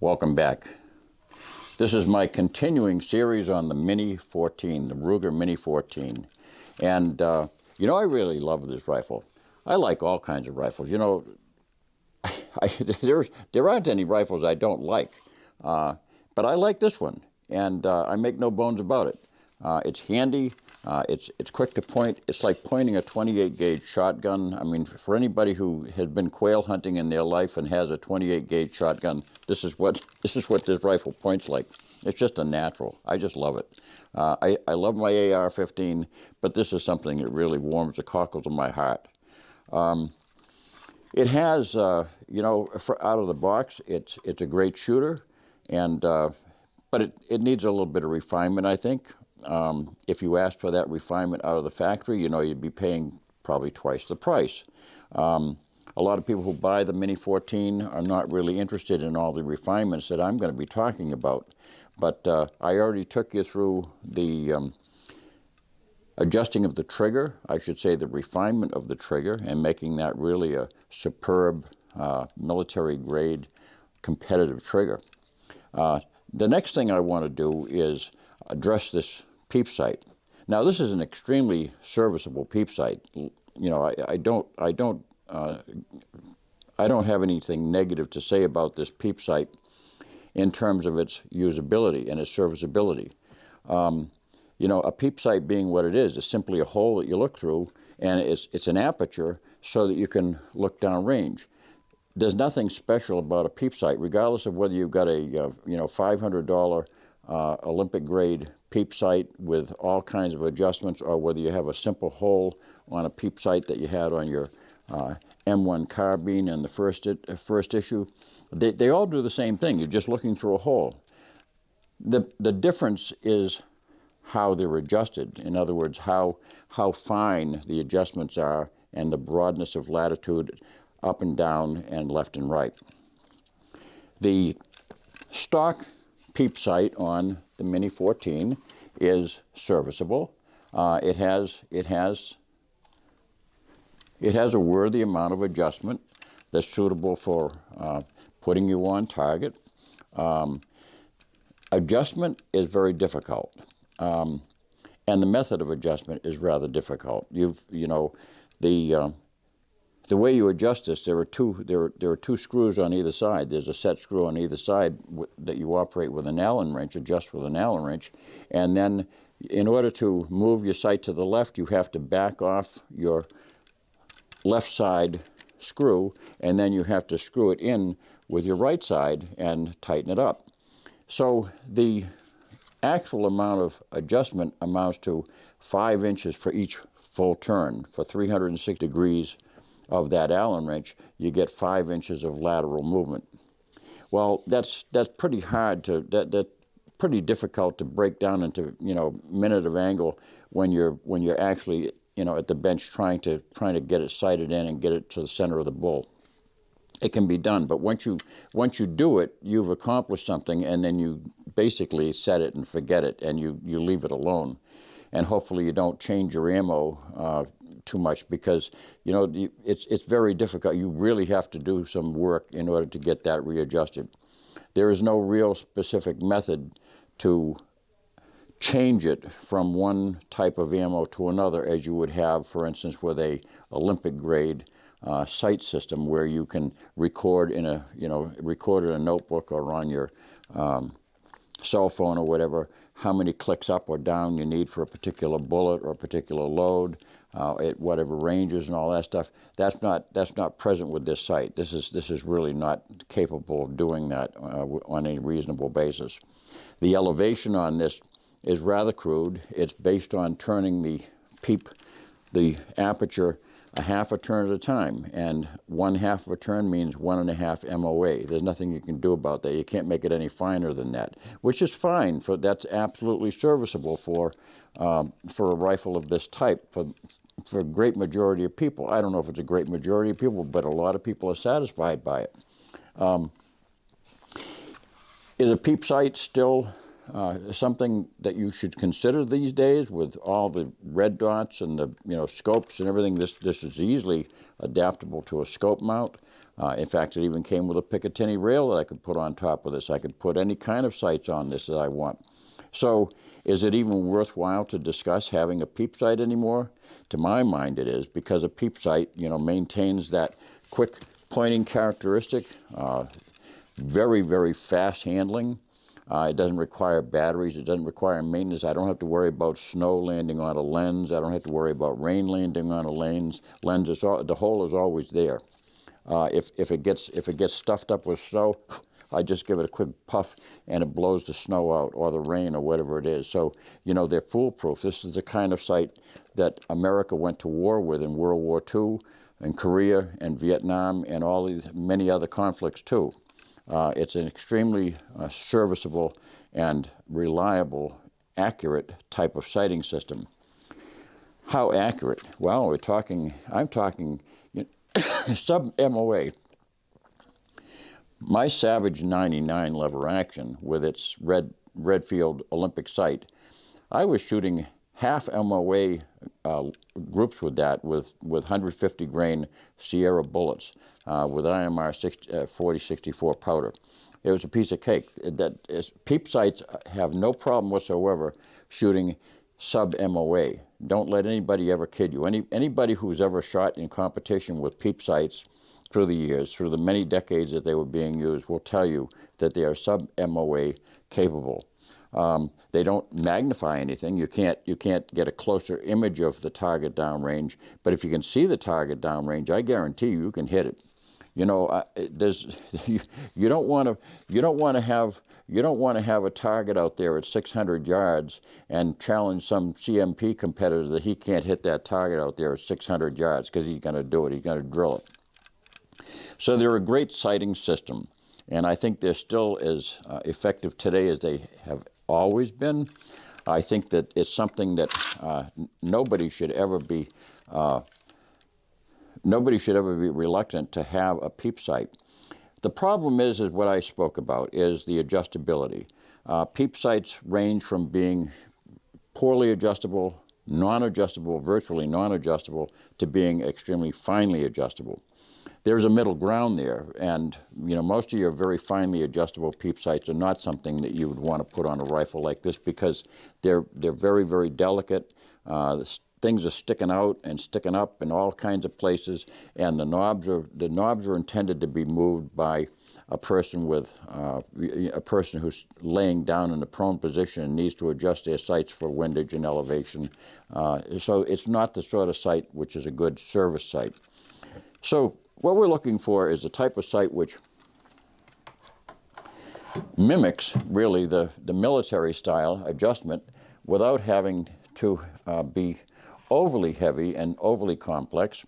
Welcome back. This is my continuing series on the Mini 14, the Ruger Mini 14. And, I really love this rifle. I like all kinds of rifles. There aren't any rifles I don't like, but I like this one, and I make no bones about it. It's handy. It's quick to point. It's like pointing a 28 gauge shotgun. I mean, for anybody who has been quail hunting in their life and has a 28 gauge shotgun, this is what this rifle points like. It's just a natural. I just love it. I love my AR-15, but this is something that really warms the cockles of my heart. It has, out of the box, it's a great shooter, and but it needs a little bit of refinement, I think. If you asked for that refinement out of the factory, you'd be paying probably twice the price. A lot of people who buy the Mini 14 are not really interested in all the refinements that I'm going to be talking about. But I already took you through the adjusting of the trigger, I should say the refinement of the trigger, and making that really a superb military-grade competitive trigger. The next thing I want to do is address this Peep sight. Now, this is an extremely serviceable Peep sight. I don't have anything negative to say about this Peep sight in terms of its usability and its serviceability. A Peep sight being what it is simply a hole that you look through, and it's an aperture so that you can look down range. There's nothing special about a Peep sight, regardless of whether you've got a $500 Olympic grade Peep sight with all kinds of adjustments, or whether you have a simple hole on a Peep sight that you had on your M1 carbine in the first issue. They all do the same thing. You're just looking through a hole. The difference is how they're adjusted. In other words, how fine the adjustments are, and the broadness of latitude up and down and left and right. The stock Peep sight on the Mini 14 is serviceable. It has a worthy amount of adjustment that's suitable for putting you on target. Adjustment is very difficult, and the method of adjustment is rather difficult. The way you adjust this, there are two screws on either side. There's a set screw on either side that you operate with an Allen wrench, adjust with an Allen wrench, and then in order to move your sight to the left, you have to back off your left side screw, and then you have to screw it in with your right side and tighten it up. So the actual amount of adjustment amounts to 5 inches for each full turn. For 360 degrees of that Allen wrench, you get 5 inches of lateral movement. Well, that's pretty hard that's pretty difficult to break down into minute of angle when you're actually at the bench trying to get it sighted in and get it to the center of the bull. It can be done, but once you do it, you've accomplished something, and then you basically set it and forget it, and you leave it alone. And hopefully you don't change your ammo too much, because it's very difficult. You really have to do some work in order to get that readjusted. There is no real specific method to change it from one type of ammo to another, as you would have, for instance, with a Olympic grade sight system, where you can record in a notebook or on your cell phone or whatever how many clicks up or down you need for a particular bullet or a particular load at whatever ranges and all that stuff. That's not present with this sight. This is really not capable of doing that on a reasonable basis. The elevation on this is rather crude. It's based on turning the aperture a half a turn at a time, and 1/2 of a turn means 1.5 MOA. There's nothing you can do about that. You can't make it any finer than that, which is fine. That's absolutely serviceable for a rifle of this type for a great majority of people. I don't know if it's a great majority of people, but a lot of people are satisfied by it. Is a Peep sight still something that you should consider these days with all the red dots and the scopes and everything. This is easily adaptable to a scope mount. In fact, it even came with a Picatinny rail that I could put on top of this. I could put any kind of sights on this that I want. So is it even worthwhile to discuss having a Peep sight anymore? To my mind it is, because a Peep sight maintains that quick pointing characteristic, very, very fast handling. It doesn't require batteries. It doesn't require maintenance. I don't have to worry about snow landing on a lens. I don't have to worry about rain landing on a lens. The hole is always there. If it gets stuffed up with snow, I just give it a quick puff and it blows the snow out or the rain or whatever it is. So, they're foolproof. This is the kind of sight that America went to war with in World War II, and Korea and Vietnam and all these many other conflicts too. It's an extremely serviceable and reliable, accurate type of sighting system. How accurate? Well, I'm talking sub-MOA. My Savage 99 lever action with its red field Olympic sight, I was shooting half MOA groups with that with 150 grain Sierra bullets with IMR 4064 powder. It was a piece of cake. Peep sights have no problem whatsoever shooting sub-MOA. Don't let anybody ever kid you. Anybody who's ever shot in competition with Peep sights through the years, through the many decades that they were being used, will tell you that they are sub-MOA capable. They don't magnify anything. You can't get a closer image of the target downrange. But if you can see the target downrange, I guarantee you can hit it. You don't want to have a target out there at 600 yards and challenge some CMP competitor that he can't hit that target out there at 600 yards, because he's going to do it. He's going to drill it. So they're a great sighting system, and I think they're still as effective today as they have always been. I think that it's something that nobody should ever be reluctant to have a Peep sight. The problem is what I spoke about, is the adjustability. Peep sights range from being poorly adjustable, non-adjustable, virtually non-adjustable, to being extremely finely adjustable. There's a middle ground there, and most of your very finely adjustable Peep sights are not something that you would want to put on a rifle like this, because they're very, very delicate. Things are sticking out and sticking up in all kinds of places, and the knobs are intended to be moved by a person who's laying down in a prone position and needs to adjust their sights for windage and elevation. So it's not the sort of sight which is a good service sight. So what we're looking for is a type of sight which mimics really the military style adjustment without having to be overly heavy and overly complex.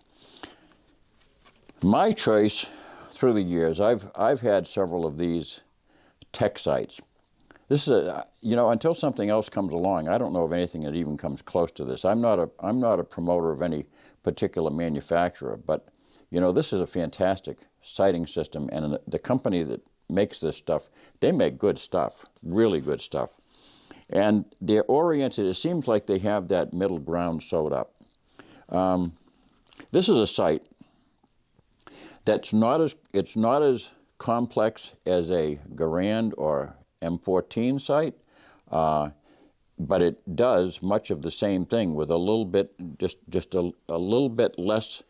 My choice through the years, I've had several of these tech sights. This is until something else comes along, I don't know of anything that even comes close to this. I'm not a promoter of any particular manufacturer, but this is a fantastic sighting system, and the company that makes this stuff, they make good stuff, really good stuff. And they're oriented, it seems like they have that middle ground sewed up. This is a sight that's not as complex as a Garand or M14 sight, but it does much of the same thing with a little bit, just a little bit less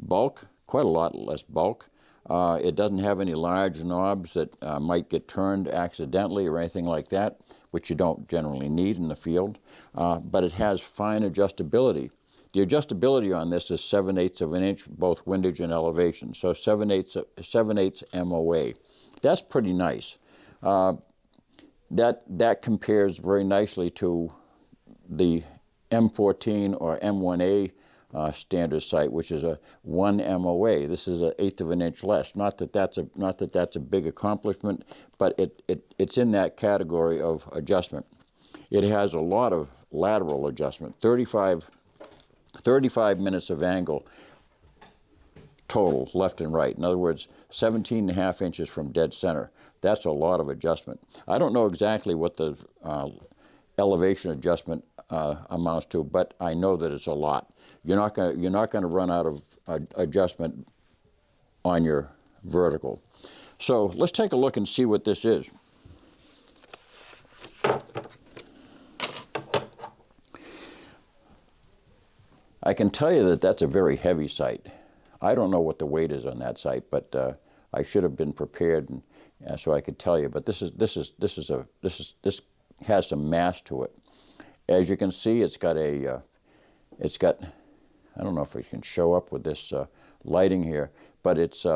bulk, quite a lot less bulk. It doesn't have any large knobs that might get turned accidentally or anything like that, which you don't generally need in the field, but it has fine adjustability. The adjustability on this is 7/8 of an inch, both windage and elevation, so 7/8 MOA. That's pretty nice. That compares very nicely to the M14 or M1A standard sight, which is a 1 MOA. This is 1/8 of an inch less. Not that that's a big accomplishment, but it's in that category of adjustment. It has a lot of lateral adjustment, 35 minutes of angle total, left and right. In other words, 17.5 inches from dead center. That's a lot of adjustment. I don't know exactly what the elevation adjustment amounts to, but I know that it's a lot. You're not going to run out of adjustment on your vertical. So let's take a look and see what this is. I can tell you that that's a very heavy sight. I don't know what the weight is on that sight, but I should have been prepared, and so I could tell you. But this has some mass to it. As you can see, it's got I don't know if it can show up with this lighting here, but it's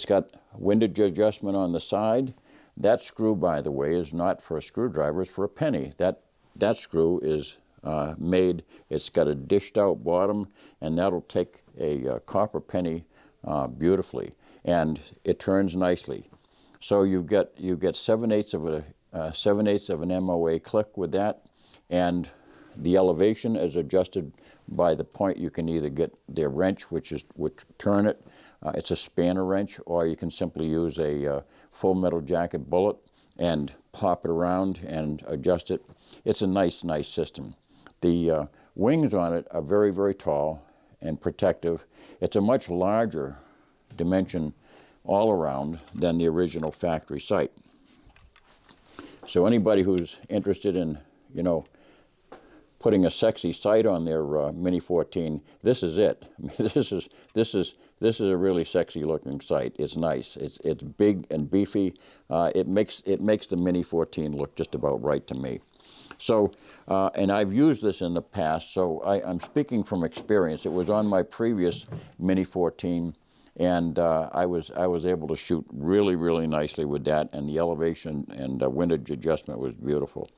got windage adjustment on the side. That screw, by the way, is not for a screwdriver, it's for a penny. That screw is made, it's got a dished out bottom, and that'll take a copper penny beautifully, and it turns nicely. So you get 7/8 of an MOA click with that, and the elevation is adjusted by the point. You can either get the wrench, which turn it. It's a spanner wrench, or you can simply use a full metal jacket bullet and pop it around and adjust it. It's a nice system. The wings on it are very, very tall and protective. It's a much larger dimension all around than the original factory sight. So anybody who's interested in, putting a sexy sight on their Mini 14, this is it. This is a really sexy looking sight. It's nice. It's big and beefy. It makes the Mini 14 look just about right to me. So, and I've used this in the past, so I'm speaking from experience. It was on my previous Mini 14, and I was able to shoot really, really nicely with that, and the elevation and windage adjustment was beautiful.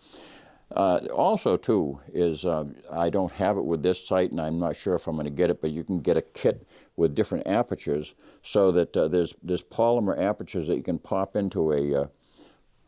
Also, too, is I don't have it with this sight, and I'm not sure if I'm going to get it, but you can get a kit with different apertures, so that there's polymer apertures that you can pop into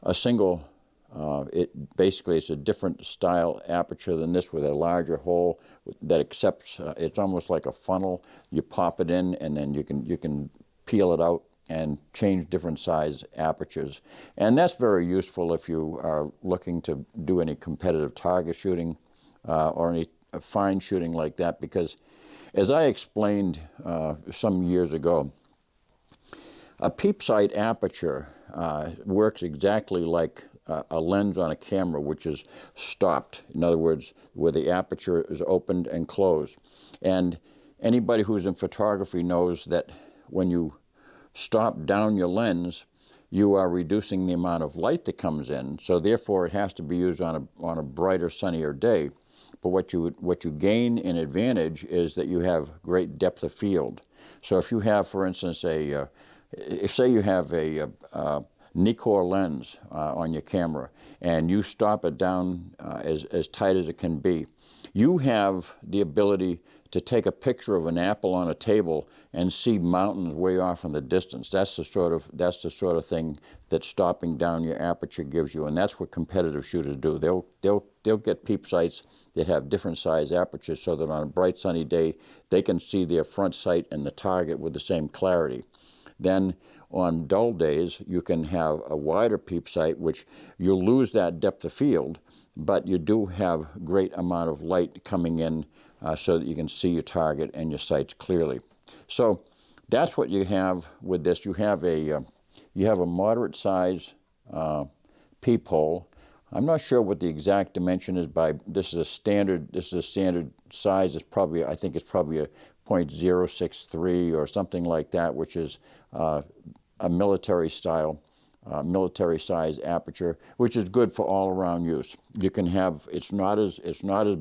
a single. It's a different style aperture than this, with a larger hole that accepts. It's almost like a funnel. You pop it in, and then you can peel it out and change different size apertures. And that's very useful if you are looking to do any competitive target shooting or any fine shooting like that, because as I explained some years ago, a Peep sight aperture works exactly like a lens on a camera, which is stopped. In other words, where the aperture is opened and closed. And anybody who's in photography knows that when you stop down your lens, you are reducing the amount of light that comes in, so therefore it has to be used on a brighter, sunnier day. But what you gain in advantage is that you have great depth of field. So if you have, for instance, say you have a Nikkor lens on your camera, and you stop it down as tight as it can be, you have the ability to take a picture of an apple on a table and see mountains way off in the distance. That's the sort of thing that stopping down your aperture gives you, and that's what competitive shooters do. They'll get Peep sights that have different size apertures, so that on a bright sunny day they can see their front sight and the target with the same clarity. Then on dull days, you can have a wider Peep sight, which you'll lose that depth of field, but you do have great amount of light coming in so that you can see your target and your sights clearly. So that's what you have with this. You have a moderate size peephole. I'm not sure what the exact dimension is. This is a standard size. I think it's probably a .063 or something like that, which is a military size aperture, which is good for all around use. You can have, it's not as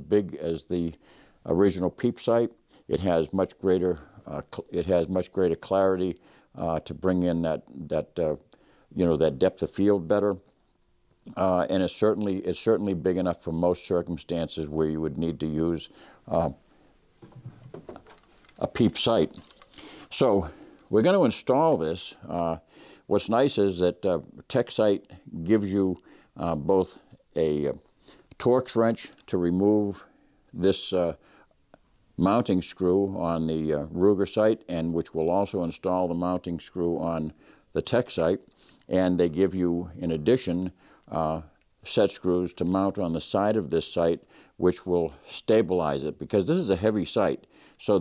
big as the original Peep sight. It has much greater clarity to bring in that depth of field better. And it's certainly big enough for most circumstances where you would need to use a Peep sight. So we're going to install this. What's nice is that TechSight gives you both a Torx wrench to remove this mounting screw on the Ruger site, and which will also install the mounting screw on the Tech site. And they give you, in addition, set screws to mount on the side of this sight, which will stabilize it, because this is a heavy sight. So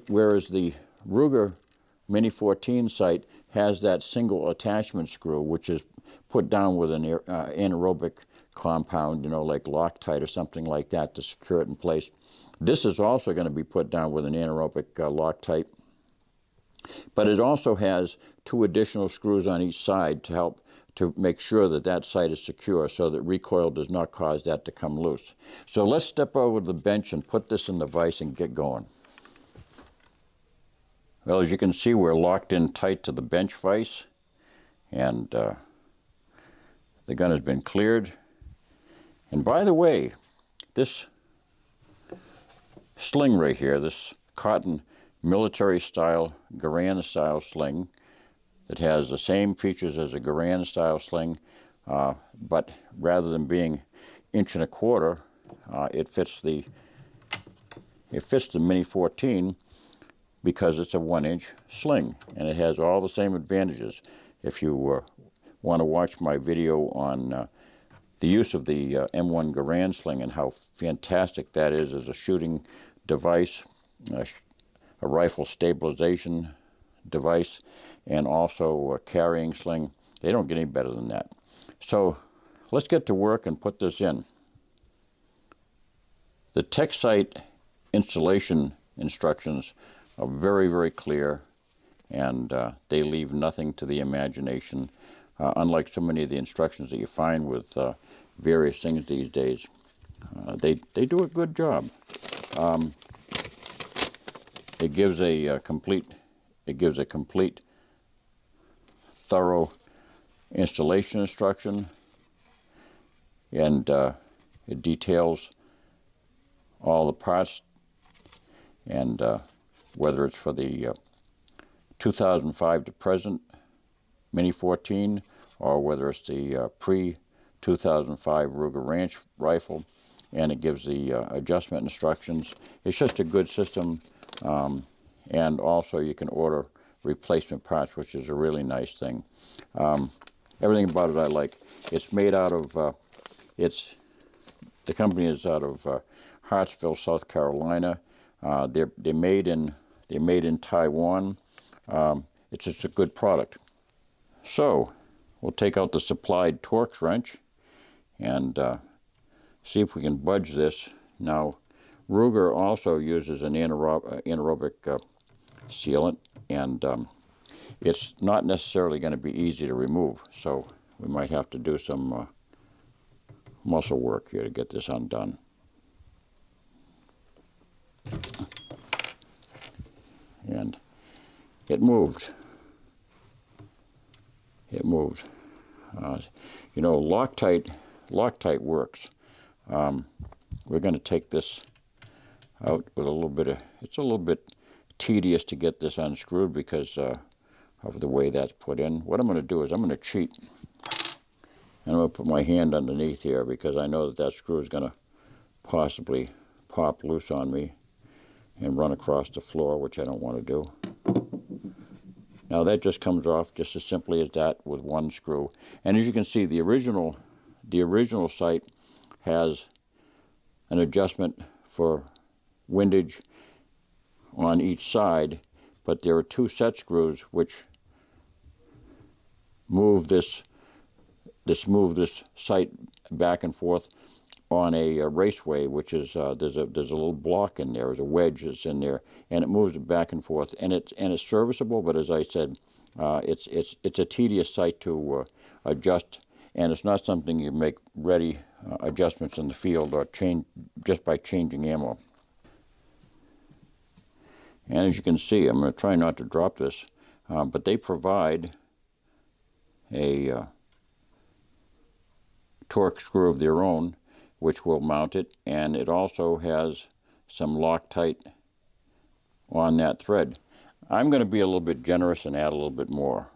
whereas the Ruger Mini 14 sight has that single attachment screw, which is put down with an anaerobic compound, like Loctite or something like that to secure it in place. This is also going to be put down with an anaerobic Loctite. But it also has 2 additional screws on each side to help to make sure that that sight is secure, so that recoil does not cause that to come loose. So let's step over to the bench and put this in the vise and get going. Well, as you can see, we're locked in tight to the bench vise, and the gun has been cleared. And by the way, this sling right here, this cotton military-style, Garand-style sling that has the same features as a Garand-style sling, but rather than being 1.25 inches, it fits the Mini 14 because it's a 1-inch sling, and it has all the same advantages. If you want to watch my video on the use of the M1 Garand sling and how fantastic that is as a shooting device, a rifle stabilization device, and also a carrying sling, they don't get any better than that. So let's get to work and put this in. The Tech site installation instructions are very, very clear, and they leave nothing to the imagination, unlike so many of the instructions that you find with various things these days. They do a good job. It gives a complete, thorough installation instruction, and it details all the parts, and whether it's for the 2005 to present Mini 14, or whether it's the pre-2005 Ruger Ranch rifle, and it gives the adjustment instructions. It's just a good system, and also you can order replacement parts, which is a really nice thing. Everything about it I like. It's made out of, the company is out of Hartsville, South Carolina. They're made in Taiwan. It's just a good product. So we'll take out the supplied Torx wrench and see if we can budge this. Now, Ruger also uses an anaerobic sealant, and it's not necessarily going to be easy to remove, so we might have to do some muscle work here to get this undone. And it moved. It moved. Loctite works. We're going to take this out with a little bit of, it's a little bit tedious to get this unscrewed because of the way that's put in. What I'm going to do is I'm going to cheat. And I'm going to put my hand underneath here because I know that screw is going to possibly pop loose on me and run across the floor, which I don't want to do. Now that just comes off just as simply as that with one screw. And as you can see, the original sight has an adjustment for windage on each side, but there are 2 set screws which move this sight back and forth on a raceway, which is there's a little block in there, there's a wedge that's in there, and it moves it back and forth, and it's serviceable. But as I said, it's a tedious sight to adjust, and it's not something you make ready adjustments in the field or change just by changing ammo. And as you can see, I'm going to try not to drop this, but they provide a Torx screw of their own, which will mount it, and it also has some Loctite on that thread. I'm going to be a little bit generous and add a little bit more.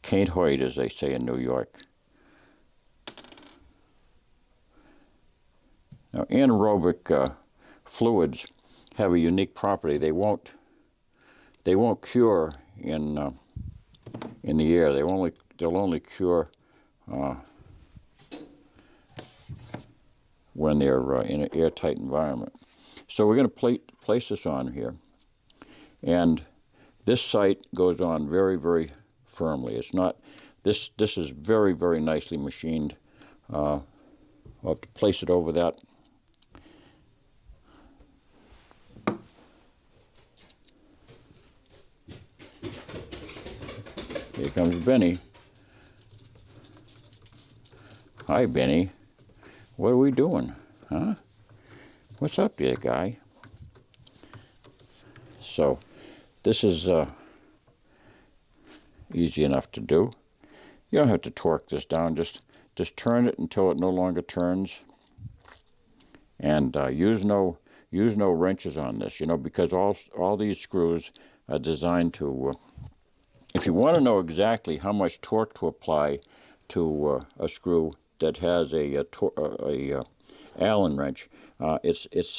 Can't hoid, as they say in New York. Now, anaerobic fluids have a unique property. They won't cure in the air. They'll only cure when they're in an airtight environment. So we're going to place this on here, and this sight goes on very, very firmly. It's not, this is very, very nicely machined. I'll have to place it over that. Here comes Benny. Hi, Benny. What are we doing? Huh? What's up there, guy? So, this is easy enough to do. You don't have to torque this down. Just turn it until it no longer turns. And use no wrenches on this, because all these screws are designed to. If you want to know exactly how much torque to apply to a screw that has a Allen wrench, it's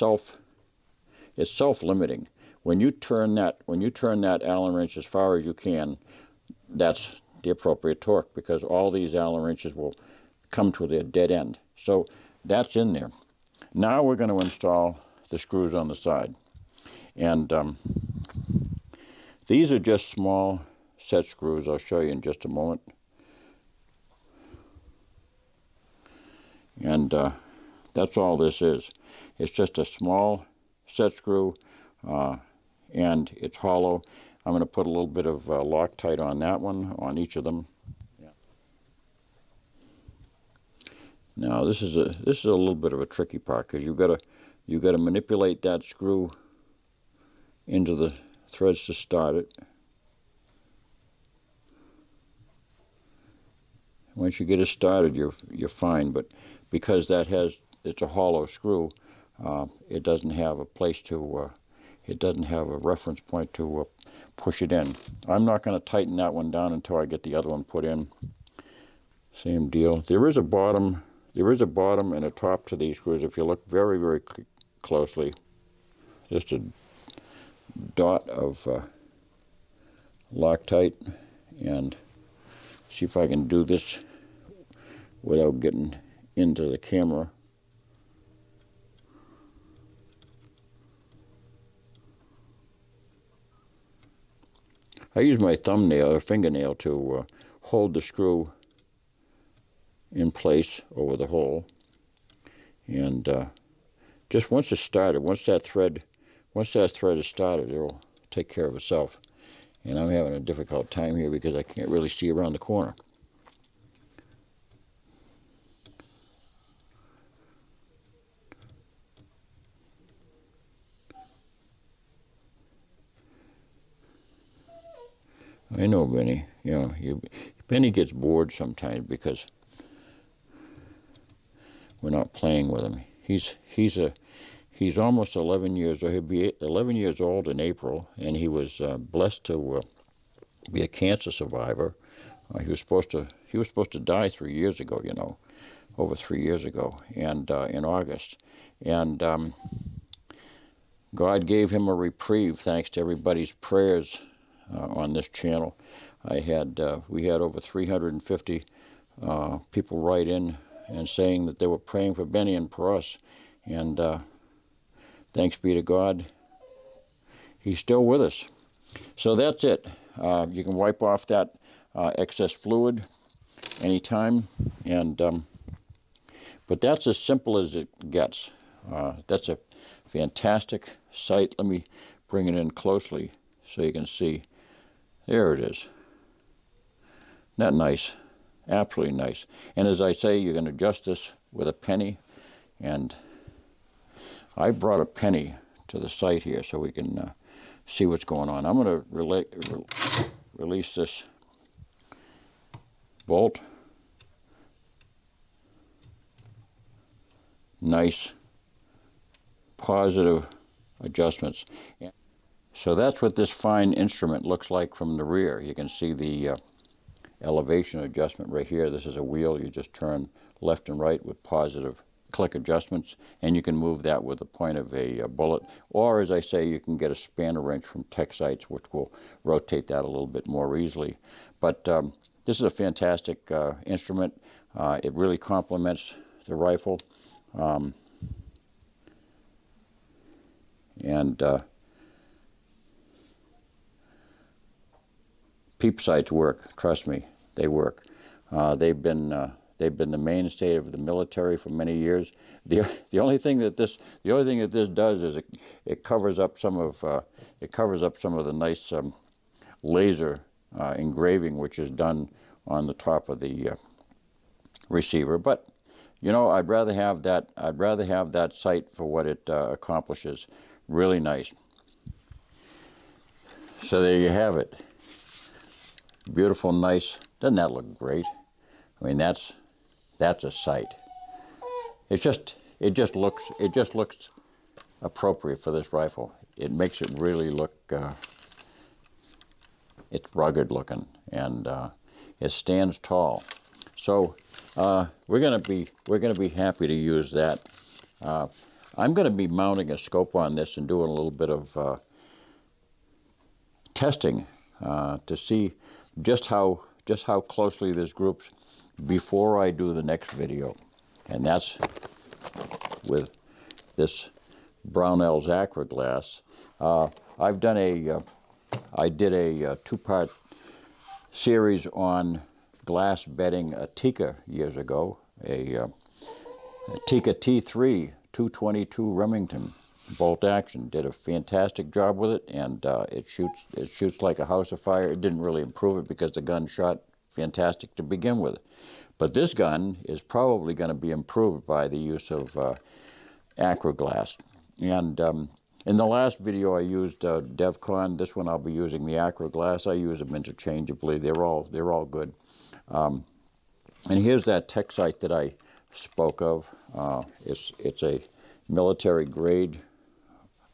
self-limiting. When you turn that Allen wrench as far as you can, that's the appropriate torque, because all these Allen wrenches will come to their dead end. So that's in there. Now we're going to install the screws on the side, and these are just small set screws. I'll show you in just a moment. And that's all this is. It's just a small set screw, and it's hollow. I'm going to put a little bit of Loctite on that one, on each of them. Yeah. Now this is a little bit of a tricky part, because you've got to manipulate that screw into the threads to start it. Once you get it started, you're fine. But because it's a hollow screw, it doesn't have a place to. It doesn't have a reference point to push it in. I'm not going to tighten that one down until I get the other one put in. Same deal. There is a bottom. There is a bottom and a top to these screws. If you look very, very closely, just a dot of Loctite, and see if I can do this without getting into the camera. I use my thumbnail or fingernail to hold the screw in place over the hole, and just once it's started, once that thread is started, it'll take care of itself. And I'm having a difficult time here because I can't really see around the corner. I know, Benny. Benny gets bored sometimes because we're not playing with him. He's almost 11 years old. He'll be 11 years old in April, and he was blessed to be a cancer survivor. He was supposed to die 3 years ago. Over 3 years ago, and in August, and God gave him a reprieve thanks to everybody's prayers on this channel. We had over 350 people write in and saying that they were praying for Benny and for us, and thanks be to God, he's still with us. So that's it. You can wipe off that excess fluid anytime, and but that's as simple as it gets. That's a fantastic sight. Let me bring it in closely so you can see. There it is. Isn't that nice? Absolutely nice. And as I say, you can adjust this with a penny, and I brought a penny to the site here so we can see what's going on. I'm going to release this bolt. Nice, positive adjustments. So that's what this fine instrument looks like from the rear. You can see the elevation adjustment right here. This is a wheel. You just turn left and right with positive click adjustments, and you can move that with the point of a bullet. Or, as I say, you can get a spanner wrench from TechSites, which will rotate that a little bit more easily. But this is a fantastic instrument. It really complements the rifle. Peep sights work. Trust me, they work. They've been the mainstay of the military for many years. The only thing that this does is it covers up some of the nice laser engraving which is done on the top of the receiver. But you know, I'd rather have that sight for what it accomplishes. Really nice. So there you have it. Beautiful, nice. Doesn't that look great? I mean, that's a sight. It just looks appropriate for this rifle. It makes it really look. It's rugged looking, and it stands tall. So we're gonna be happy to use that. I'm gonna be mounting a scope on this and doing a little bit of testing to see just how closely this groups before I do the next video, and that's with this Brownell's Acra glass. I did a two-part series on glass bedding a Tikka years ago, a Tikka T3 222 Remington bolt action. Did a fantastic job with it, and it shoots like a house of fire. It didn't really improve it because the gun shot fantastic to begin with, but this gun is probably going to be improved by the use of Acra glass. And in the last video I used DevCon. This one I'll be using the Acra glass. I use them interchangeably. They're all good. And here's that TechSite that I spoke of. It's a military grade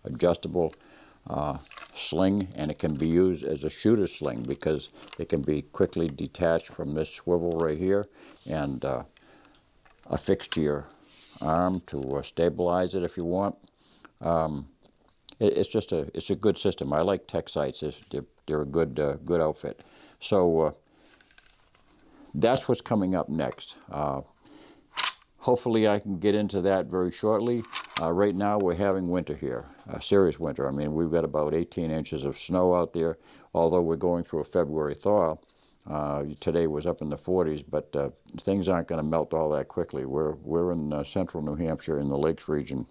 adjustable sling, and it can be used as a shooter sling because it can be quickly detached from this swivel right here and affixed to your arm to stabilize it if you want. It's a good system. I like TechSites. They're a good outfit. So that's what's coming up next. Hopefully I can get into that very shortly. Right now we're having winter here, serious winter. I mean, we've got about 18 inches of snow out there, although we're going through a February thaw. Today was up in the 40s, but things aren't going to melt all that quickly. We're in central New Hampshire in the Lakes region,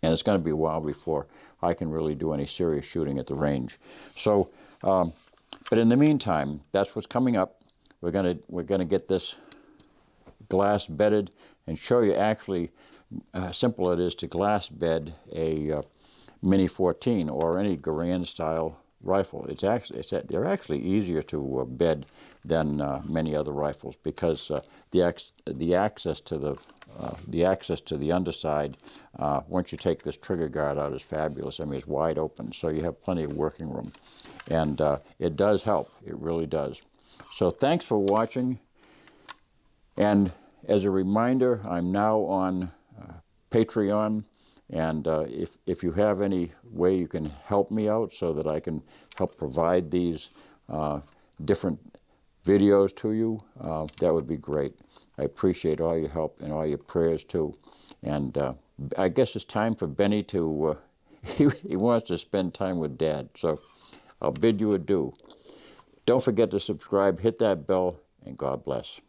and it's going to be a while before I can really do any serious shooting at the range. So, but in the meantime, that's what's coming up. We're gonna get this glass bedded and show you actually how simple it is to glass bed a Mini 14 or any Garand style rifle. They're actually easier to bed than many other rifles because the access to the underside once you take this trigger guard out is fabulous. I mean, it's wide open, so you have plenty of working room, and it does help. It really does. So thanks for watching, and as a reminder, I'm now on Patreon, and if you have any way you can help me out so that I can help provide these different videos to you, that would be great. I appreciate all your help and all your prayers too. And I guess it's time for Benny to, he wants to spend time with Dad, so I'll bid you adieu. Don't forget to subscribe, hit that bell, and God bless.